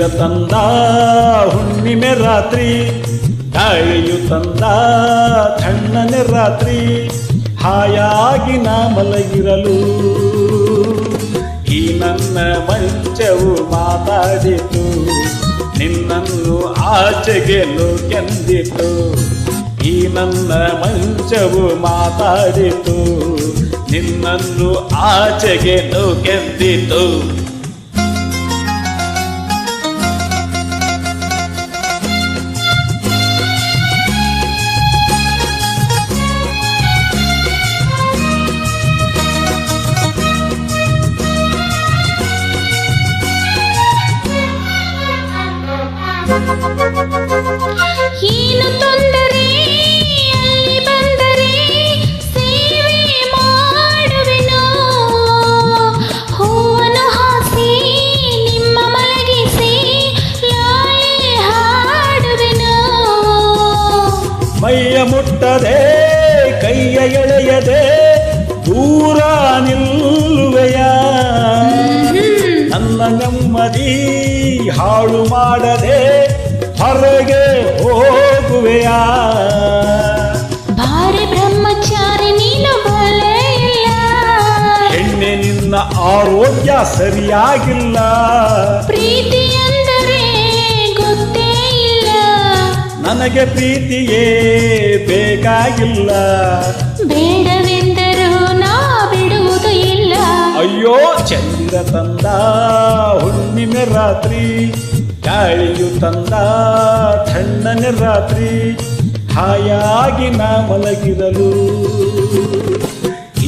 ಚಂದಿರ ತಂದ ಹುಣ್ಣಿಮೆ ರಾತ್ರಿ, ಗಾಳಿಯು ತಂದ ತಣ್ಣನೆ ರಾತ್ರಿ, ಹಾಯಾಗಿ ನಾ ಮಲಗಿರಲು ಈ ನನ್ನ ಮಂಚವು ಮಾತಾಡಿತು, ನಿನ್ನನ್ನು ಆಚೆಗೆ ಕೆಂದಿತು. ಈ ನನ್ನ ಮಂಚವು ಮಾತಾಡಿತು, ನಿನ್ನನ್ನು ಆಚೆಗೆ ಕೆಂದಿತು. ಏನು ತೊಂದರೆ ಅಲ್ಲಿ ಬಂದರೆ ಸೇವೆ ಮಾಡುವೆನು, ಹೂವನ್ನು ಹಾಸಿ ನಿಮ್ಮ ಮಲಗಿಸಿ ಲಾಲಿ ಹಾಡುವೆನು. ಮೈಯ ಮುಟ್ಟದೆ ಕೈಯ ಎಳೆಯದೆ ದೂರ ನಿಲ್ಲುವೆಯ, ನನ್ನ ನೆಮ್ಮದಿ ಹಾಳು ಮಾಡದೆ ಹೊರಗೆ ಹೋಗುವೆಯ. ಬಾರಿ ಬ್ರಹ್ಮಚಾರಿ ನೀನು ಬಲೆ ಇಲ್ಲ, ಹೆಣ್ಣೆ ನಿನ್ನ ಆರೋಗ್ಯ ಸರಿಯಾಗಿಲ್ಲ, ಪ್ರೀತಿ ಅಂದರೆ ಗೊತ್ತೇ ಇಲ್ಲ, ನನಗೆ ಪ್ರೀತಿಯೇ ಬೇಕಾಗಿಲ್ಲ, ಬೇಡವೆಂದರೂ ನಾ ಬಿಡುವುದು ಇಲ್ಲ. ಅಯ್ಯೋ ಚಂದಿರ ತಂದ ಹುಣ್ಣಿಮೆ ರಾತ್ರಿ, ಗಾಳಿಯು ತಂದ ತಣ್ಣನೆ ರಾತ್ರಿ, ಹಾಯಾಗಿ ನಾ ಮಲಗಿರಲು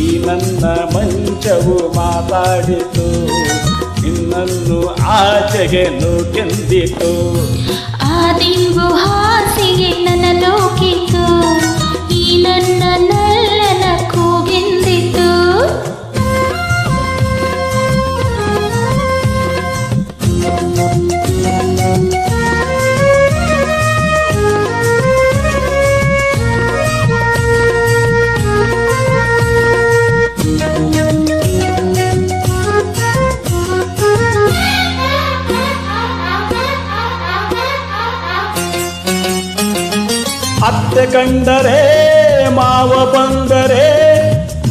ಈ ನನ್ನ ಮಂಚವು ಮಾತಾಡಿತು, ನಿನ್ನನ್ನು ಆಚೆಗೆ ಕೆಂದಿತು. ಆ ದಿಂಬು ಹಾಸಿಗೆ ನನ್ನ ನೂಕಿತು, ಈ ನನ್ನ ನಲ್ಲನ ಕೂಗೆಂದಿತು. ಅತ್ತೆ ಕಂಡರೆ ಮಾವ ಬಂದರೆ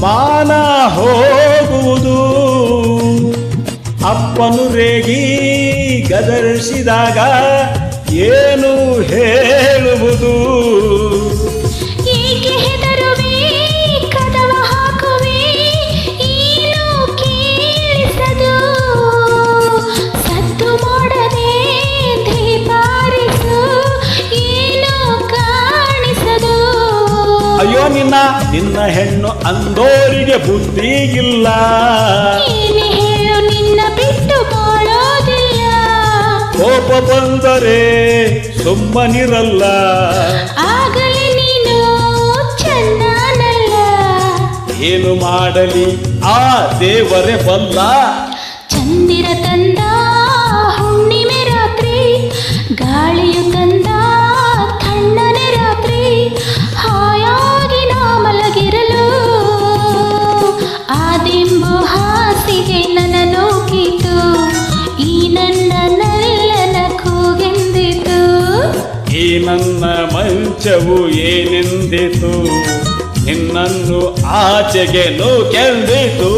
ಮಾನ ಹೋಗುವುದು, ಅಪ್ಪನು ರೇಗಿ ಗದರಿಸಿದಾಗ ಏನು ಹೇಳುವುದು. ಏಕೆ ಹೆದರುವೆ ಕದವ ಹಾಕುವೆ ಏನು ಕೇಳಿಸದು, ಸದ್ದು ಮಾಡದೆ ದೀಪಾರಿಸು ಏನು ಕಾಣಿಸದು. ಅಯ್ಯೋ ನಿನ್ನ ಹೆಣ್ಣು ಅಂದೋರಿಗೆ ಬುದ್ಧಿ ಇಲ್ಲ, ಏನೇ ಹೇಳು ನಿನ್ನ ಬಿಟ್ಟು ಬಾಳೋದಿಲ್ಲ, ಕೋಪ ಬಂದರೆ ಸುಮ್ಮನಿರಲ್ಲ, ಆಗಲೇ ನೀನು ಚಂದನಲ್ಲ. ಏನು ಮಾಡಲಿ ಆ ದೇವರೇ ಬಲ್ಲ. ಚಂದಿರ ತಂದ ಹುಣ್ಣಿಮೆ ರಾತ್ರಿ, ಗಾಳಿಯು ತಂದ ತಣ್ಣನೆ ರಾತ್ರಿ, ಹಾಯಾಗಿ ನಾ ಮಲಗಿರಲು ಆ ದಿಂಬು ಹಾಸಿಗೆ ನನ್ನ ನೂಕಿತು, ಈ ನನ್ನ ನಲ್ಲನ ಕೂಗೆಂದಿತು. ಈ ನನ್ನ ಮಂಚವು ಏನೆಂದಿತು, ನಿನ್ನನ್ನು ಆಚೆಗೆ ಕೆಂದಿತು.